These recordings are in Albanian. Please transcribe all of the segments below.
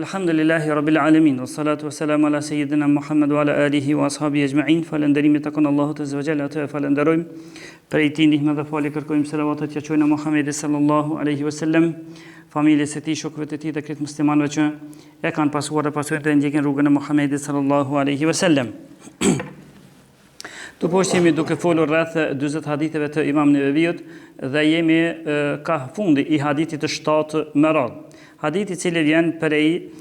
Alhamdulillahi Rabbil Alamin, wa salatu wa salamu ala Sayyidina Muhammad wa ala alihi wa ashabihi ajma'in. Falënderimi takon Allahut azza wa jalla, atë falenderojmë. Prej tij ndihmë dhe falë kërkojmë selavatet që çojnë Muhamedit sallallahu alaihi wasallam, familjes së tij, shokëve të tij dhe krejt muslimanëve që e kanë pasuar dhe pasojnë të ndjekin rrugën e Muhamedit sallallahu alaihi wasallam. Të poshtë jemi duke folur rreth 40 haditheve të Imam Neveviut dhe jemi ka fundi i hadithit të 7 me radhë. Hadithi i cili vjen prej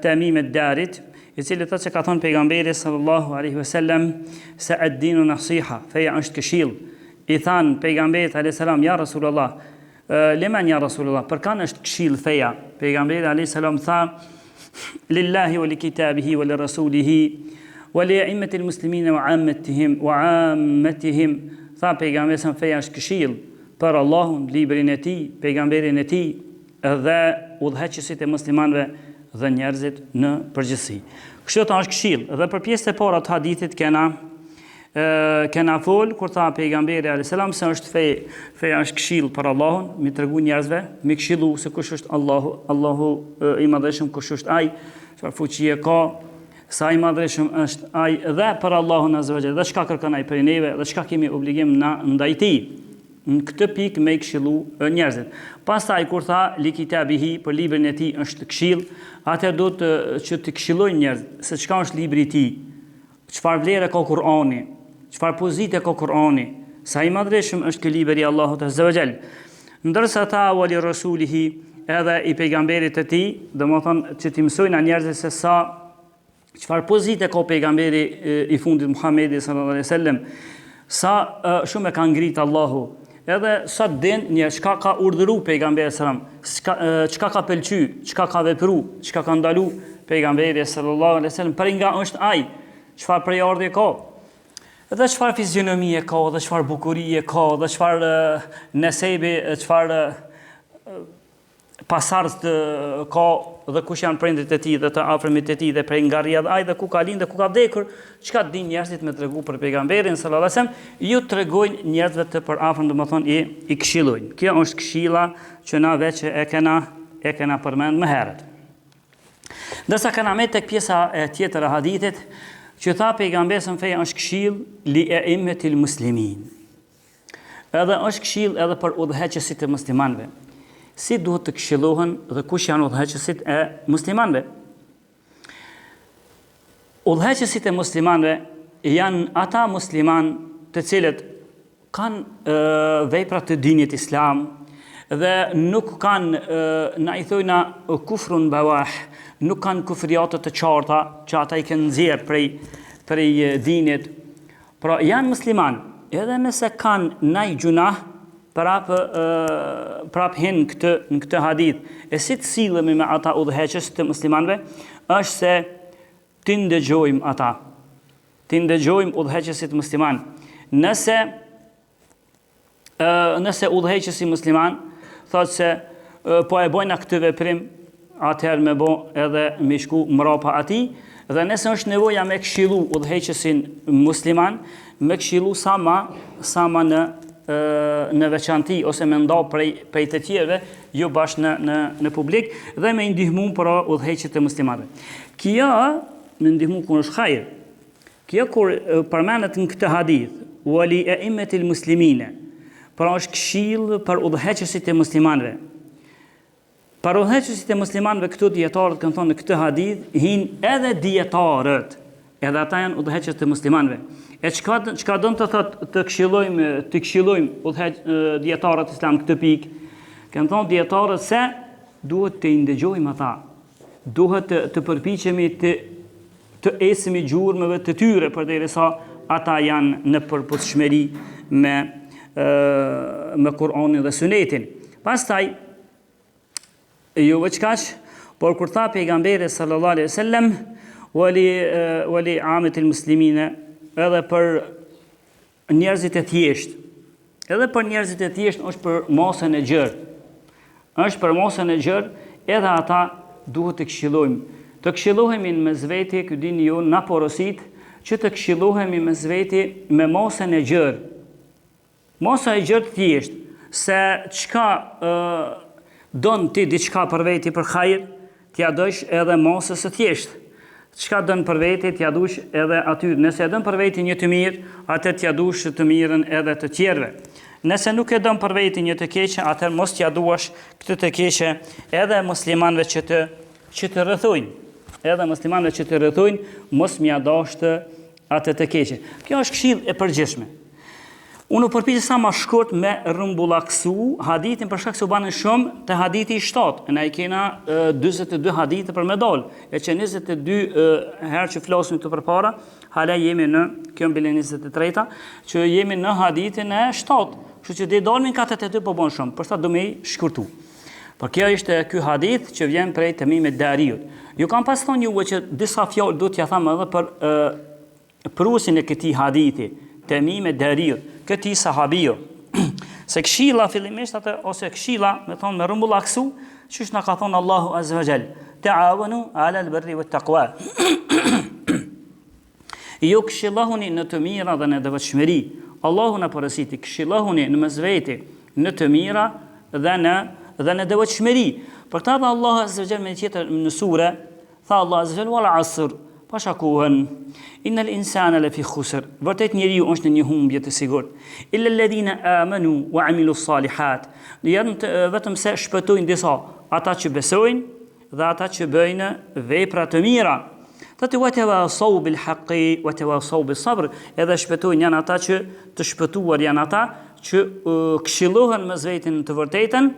Tamim ad-Darit, i cili thotë se ka thënë pejgamberi sallallahu alaihi wasallam se ad-dinu nasiha, feja është këshill. I than pejgamberit alayhis salam, ja Rasulullah, liman ja Rasulullah, për kanë është këshill feja. Pejgamberi alayhis salam tha, lillahi wa li kitabihi wa li rasulihi wa li a'immatil muslimina wa ammatihim. Tha pejgamberi sa feja është këshill për Allahun, librin e tij, pejgamberin e tij dhe udhëheqësit e muslimanëve dhe njerëzit në përgjithësi. Kështu është këshill. Dhe për pjesën e parë të hadithit kena fol kur tha pejgamberi alayhis salam se është feja është këshill për Allahun, mi tregu njerëzve, mi këshillu se kush është Allahu i madhëshëm, kush është ai, çfarë fuqie ka, sa i madhëshëm është ai dhe për Allahun azza wa jalla, dhe çka kërkon ai prej neve dhe çka kemi obligim na ndaj tij. Në këtë pikë me i këshillu njerëzit. Pastaj kur tha li kitabihi, për librin e tij është këshill, atëherë do të që të këshillojnë njerëzit se çka është libri i tij, çfarë vlerë ka Kur'ani, çfarë pozite ka Kur'ani, sa i madhëshëm është ky libri i Allahut azza wa jall. Ndërsa ta wali rasulihi, edhe i pejgamberit të tij, domethënë që të mësojnë njerëzit se sa çfarë pozite ka pejgamberi i fundit Muhamedi sallallahu alaihi wasallam, sa shumë e ka ngrit Allahu. Edhe sa din një çka ka urdhëruar pejgamberi sallallahu alaihi wasallam, çka ka pëlqy, çka ka vepru, çka ka ndalu pejgamberi sallallahu alaihi wasallam, për nga është ai, çfarë prejardhje ka, dhe çfarë fizionomie ka, dhe çfarë bukurie ka, dhe çfarë nesebi, çfarë pasardhës ka, dhe kush janë prindrit e tij dhe të afërmit e tij dhe prej nga rrjedh ai dhe ku ka lindë dhe ku ka vdekur, çka din njerëzit me tregu për pejgamberin sallallahu alajhi wasallam, ju tregojnë njerëzve të përafërm, domethënë i këshillojnë. Kjo është këshilla që na veç e kena përmend më herët. Ndërsa kanë me tek pjesa e tjetër e hadithit që tha pejgamberi se feja është këshill li a'immatil muslimin. Edhe është këshill edhe për udhëheqësit e muslimanëve. Si duhet të këshillohen dhe kush janë udhëheqësit e muslimanëve? Udhëheqësit e muslimanëve janë ata musliman të cilët kanë vepra të dinit islam dhe nuk kanë, na i thojna kufrun bawah, nuk kanë kufriate të qarta që ata i kanë nxjerr prej dinit. Pra janë musliman, edhe nëse kanë ndaj gjunah, prap hin në këtë hadith. E si të sillemi me ata udhëheqës të muslimanëve, është se ti ndëgjojmë ata. Ti ndëgjojmë udhëheqësit musliman. Nëse udhëheqësi musliman thotë se po e bojna këtë veprim, atëherë me bo edhe me shku mrapa atij, dhe nëse është nevoja me këshillu udhëheqësin musliman, me këshillu sa ma në veçanti ose me nda prej të tjerëve, jo bashkë në publik, dhe me ndihmu për udhëheqjet e muslimanëve. Kjo me ndihmu kur është hajër. Kjo kur përmendet në këtë hadith, wali a'immatil muslimine, pra është këshill për udhëheqësit e muslimanëve. Për udhëheqësit e muslimanëve këtu dietarët kanë thonë në këtë hadith hin edhe dietarët, edhe ata janë udhëheqës të muslimanëve. E çka do të thotë të këshillojmë dietarët islam këtë pikë? Kanë thonë dietarët se duhet të ndëgjojmë ata. Duhet të përpiqemi të ecemi gjurmëve të tyre përderisa ata janë në përputhshmëri me Kur'anin dhe Sunetin. Pastaj jo veçkaç, por kur tha pejgamberi sallallahu alaihi wasallam wali amatil muslimina, edhe për njerëzit e thjesht. Edhe për njerëzit e thjesht është për masën e gjerë. Është për masën e gjerë, edhe ata duhet të këshillojmë. Të këshillohemi mes veti, ky dini ju na porosit që të këshillohemi mes veti me masën e gjerë. Masa e gjerë thjesht, se çka don ti diçka për veti për hajër, t'ja dojsh edhe mosës së thjeshtë. Çka dën për veti, t'ja dush edhe aty. Nëse e dën për veti një të mirë, atë t'ja dush të mirën edhe të tjerëve. Nëse nuk e dën për veti një të keqe, atë mos t'ja duash këtë të keqe edhe muslimanëve që të rrethojnë. Edhe muslimanëve që të rrethojnë, mos m'ja dashtë atë të keqe. Kjo është këshill e përgjithshme. Unë përpiqem sa më shkurt me rrumbullaksu hadithin për shkak se u banë shumë te hadithi 7. Ne kena 42 hadithe për me dal. E që 22 herë që flasim këtu përpara, hala jemi në kjo mbile 23-ta, që jemi në hadithin e 7. Kështu që dhe dalmin 42 po bën shumë, përsa do me i shkurtu. Por kjo ishte ky hadith që vjen prej Temimit Dariut. Ju kam pas thonë juve që disa fjalë do t'ja them edhe për prusin e këtij hadithi, Temimit Dariut, këtij sahabio. Se këshilla fillimisht atë ose këshilla, me thonë me rrumbullaksu, çish na ka thonë Allahu Azza wa Jall, ta'awanu 'ala al-birri wat-taqwa. Ju këshillahuni në të mira dhe në devotshmëri. Allahu na porositi, këshillahuni në mes veti në të mira dhe në devotshmëri. Për këtë tha Allahu Azza wa Jall me tjetër në sure, tha Allahu Azza wa Jall wal 'asr, pashakuhen, innal insana lafi khusr. Vërtet njeriu është në një humbje të sigurt. Illa alladhina amanu wa amilu salihat. Janë vetëm se shpëtojnë disa, ata që besojnë dhe ata që bëjnë vepra të mira. Tati watawasau bil haqqi watawasau bis sabr. Edhe shpëtojnë janë ata që të shpëtuar janë ata që këshillohen mes vetin të vërtetën,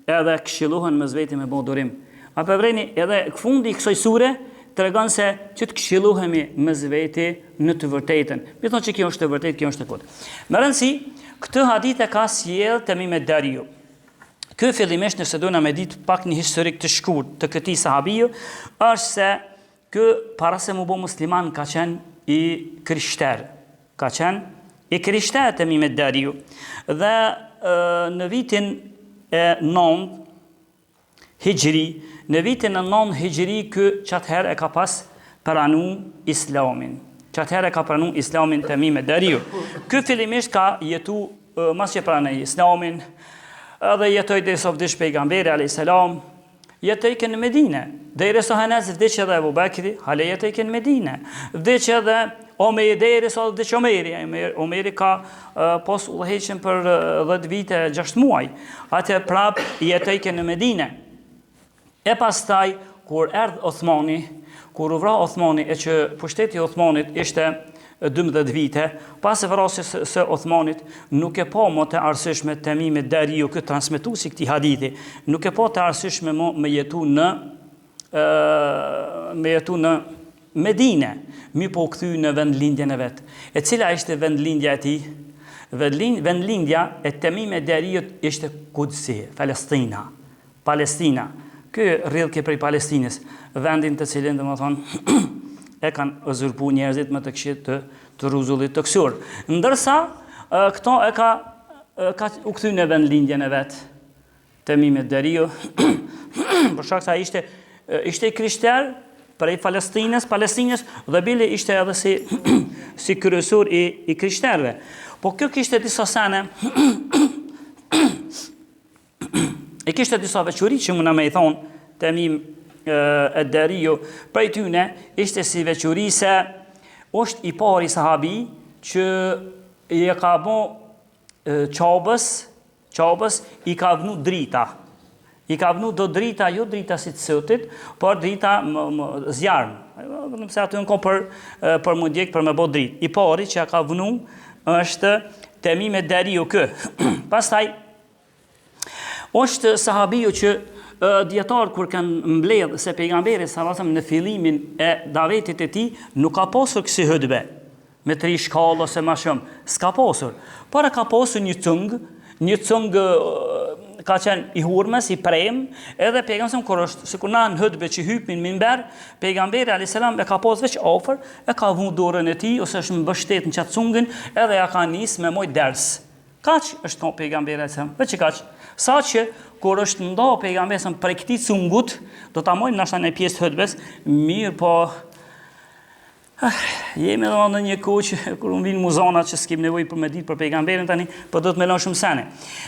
edhe këshillohen mes vetin me bodurim. Apo vreni edhe fundi i kësaj sure tregon se që të këshillohemi mes veti në të vërtetën. Mi thonë që kjo është të vërtetë, kjo është e kotë. Me rëndësi, këtë hadith e ka sjellë Temimit Dariu. Ky fillimisht nëse dona me ditë pak një historik të shkurt të këtij sahabiu, është se ky para se mu bë musliman ka qenë i krishter. Ka qenë i krishter Temimit Dariu. Dhe në vitin e 9 Hijri, në vitin e 9 Hijri, ky çatëherë e ka pas pranu Islamin. Çatëherë e ka pranu Islamin Temimit Dariu. Ky fillimisht ka jetu mas që pranoi Islamin, edhe jetoi derisa vdiq pejgamberi alayhis salam, jetoi në Medinë. Derisa Hanas vdiq edhe Abu Bakri, hala jetoi në Medinë. Vdiq edhe Omeri derisa vdiq Omeri. Omeri ka pas udhëheqjen për 10 vite 6 muaj. Atë prap jetoi në Medinë. E pastaj, kur erdhë Othmani, kur u vra Othmani, e që pushteti i Othmanit ishte 12 vite, pas e vrasjes së Othmanit, nuk e pa më të arsyeshme Temimit Dariu, këtë transmetuesi këtij hadithi, nuk e pa të arsyeshme me jetu në Medinë, mi po u kthy në vendlindjen e vet. E cila ishte vendlindja e tij? Vendlindja e Temimit Dariut ishte Kudsi, Palestina. Ky rrjedhje prej Palestinës, vendin të cilin domethënë e kanë uzurpuar njerëzit me të këqit të rruzullit të kësur. Ndërsa këto e ka u kthy në vendlindjen e vet Temimit Dariu, për shkak se ai ishte i krishter prej Palestinës dhe bile ishte edhe si kryesor i krishterëve. Po kjo kishte disa sene e kishte disa veçuri që muna me i thonë Temim e Dariu, prej tyne ishte si veçuri se është i pari sahabi që i ka bo qabës i ka vënu drita. I ka vënu do drita, jo drita si të sotit, por drita zjarën. Nëse aty në kom për më djekë për me bo dritë. I pari që ka vënu është Temim e Dariu kë. Pastaj, është sahabiju që djetarë kur kanë mbledhë se pejgamberi sallallahu në fillimin e davetit e tij nuk ka pasur kësi hutbe me 3 shkallë ose më shumë, s'ka pasur. Por ka pasur një cung ka qenë i hurmes, i prem, edhe pejgamberi kur është sikur na në hutbe që hypin minber, pejgamberi alayhis salam e ka pas veç afër, e ka vënë dorën e tij ose është mbështet në çat cungën, edhe ja ka nis me moj ders. Kaç është ka pejgamberi alayhis salam? Veç kaç. Sa që kur është nda pejgamberi për këtij cungut, do ta mojmë nashta në pjesë hutbes, mirë po jemi edhe në një kohë që kur vinë muzonat që s'kem nevojë për me ditë për pejgamberin tani, po do të më lën shumë sene.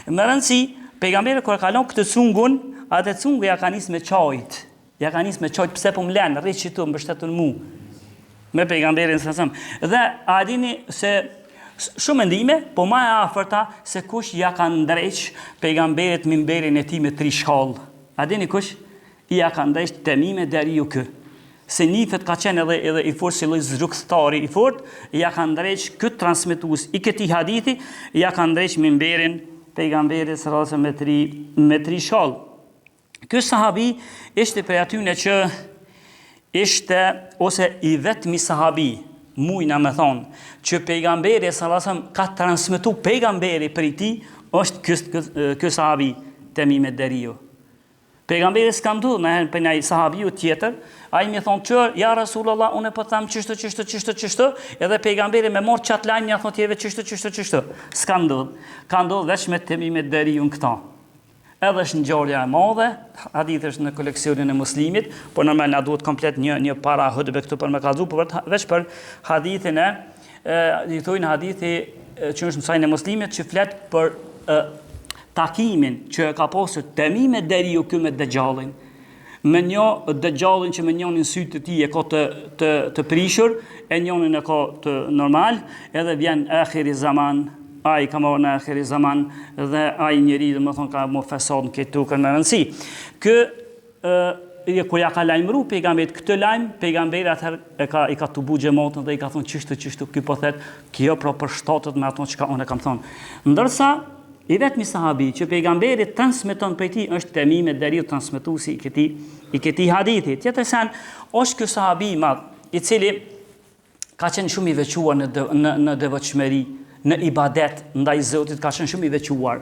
Me rëndësi, pejgamberi kur ka lënë këtë cungun, atë cungu ja ka nis me çajt. Ja ka nis me çojt pse po mlen, rrit që tu mbështetun mu. Me pejgamberin sa. Dhe a dini se shumë mendime, po më e afërta se kush ja ka ndreq pejgamberit mimberin e tij me 3 shkallë. A dini kush? Ja ka ndreq Temime Deriu kë. Se nifet ka qenë edhe i fort si lloj zrukstari i fort, ja ka ndreq këtë transmetues i këtij hadithi, ja ka ndreq mimberin pejgamberit sallallahu alaihi wasallam me 3 shkallë. Ky sahabi ishte prej atyne që ishte ose i vetmi sahabi, mujna me thonë, që pejgamberi sallallahu alaihi wasallam ka transmetu pejgamberi për i ti, është ky sahabi Temime Deriu. Pejgamberi s'ka ndodhur në për një sahabiu tjetër, ai më thon çor, ja Rasulullah, unë po tham çështë, edhe pejgamberi më mor çat lajm, ja thon tjeve çështë. S'ka ndodhur. Ka ndodhur vetëm me Temime Deriu këta. Edhe është ngjarja e madhe, hadithi është në koleksionin e Muslimit, por normal na duhet komplet një para hutbe këtu për më kallzu, por veç për hadithin i thonë hadithi që është në sajnë e Muslimit që flet për takimin që ka pasur Temime Deriu këtu me Dejjallin. Me një Dejjallin që me njënin sytë të tij e ka të prishur, e njënin e ka të normal, edhe vjen akhiri zaman. Ai ka marrë në akhiri zaman dhe ai njeri dhe më thonë ka më fesad në këtë tukën me rëndësi. Kur ja ka lajmëru pejgamberit këtë lajm, pejgamberi atëherë i ka tubu xhamatën dhe i ka thonë çështë, ky po thet, kjo pra përshtatet me ato çka unë kam thonë. Ndërsa i vetmi sahabi që pejgamberi transmeton prej tij është Temime Deriu, transmetuesi i këtij hadithi. Tjetër sen është ky sahabi i madh, i cili ka qenë shumë i veçuar në devotshmëri, në ibadet ndaj Zotit, ka qenë shumë i veçuar.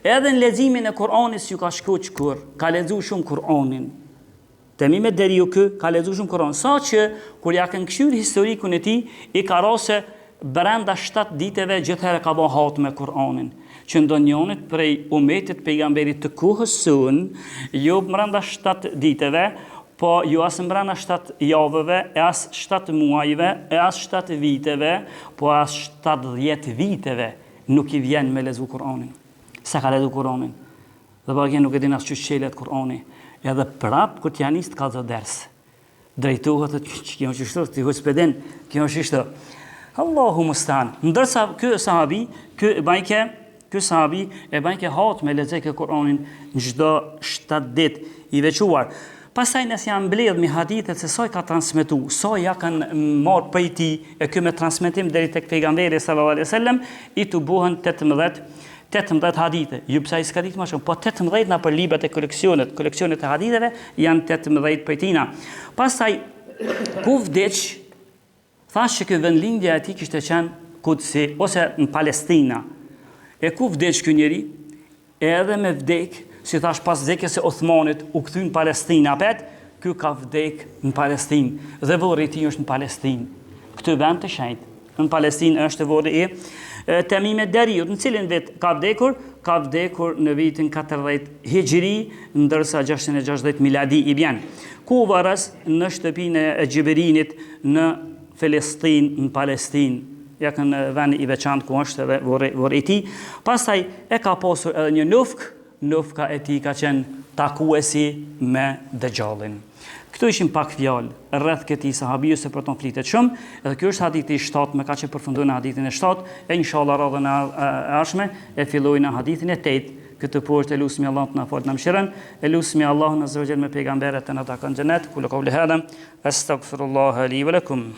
Edhe në leximin e Kur'anit ju ka shkuar kur ka lexuar shumë Kur'anin. Temime Deriu ka lexuar shumë Kur'an, saqë kur ja kanë kthyer historikun e tij, i ka rose brenda 7 diteve gjithherë ka bën hat me Kur'anin. Që ndonjënit prej umetit pejgamberit të kohës son, jo brenda 7 diteve, po jo as brenda 7 javëve, e as 7 muajve, e as 7 viteve, po as 70 viteve nuk i vjen me lezu Kur'anin. Sa ka lezu Kur'anin. Dhe pa nuk e din as që qelet Kur'ani. Edhe prap, kur t'ja nis të ka zë ders. Drejtohet që kjo është ishtë, t'i hëtë spedin, kjo është ishtë. Allahu mustan. Ndërsa kjo sahabi, Ky sahabi e bën hat me lexë Kur'anin në çdo 7 ditë i veçuar. Pastaj nëse janë mbledh me hadithet se sa i ka transmetuar, sa ja kanë marrë prej tij e ky me transmetim deri tek pejgamberi sallallahu alaihi wasallam, i tu buhen 18 hadithe. Jo pse ai s'ka ditë më shumë, po 18 na për librat e koleksionet e haditheve janë 18 prej tina. Pastaj ku vdeq, thashë që vendlindja e tij kishte qenë Kudsi ose në Palestina. E ku vdeq ky njeri? Edhe me vdek, si thash pas vdekjes së Uthmanit, u kthy në Palestinë apet, ky ka vdek në Palestinë dhe varri i tij është në Palestinë. Këtë vend të shenjtë. Në Palestinë është varri i Temime Deriu, në cilin vit ka vdekur në vitin 40 Hijri, ndërsa 660 miladi i vjen. Ku varës në shtëpinë e Xhibrinit në Filestinë, në Palestinë. Ja kanë vend i veçantë ku është edhe varri i tij. Pastaj e ka pasur edhe një nufka e tij ka qenë takuesi me Dejjallin. Këtu ishin pak fjalë rreth këtij sahabiu se për ton flitet shumë, edhe ky është hadithi i 7 me kaq e përfundojnë hadithin e 7 e inshallah radhën e ardhshme e fillojnë hadithin e 8. Këtë poshtë elusmi Allah të na fal na mëshirën, elusmi Allahun azza wa jalla me pejgamberët e na takon xhenet. Kul qawli hada astaghfirullah li wa lakum.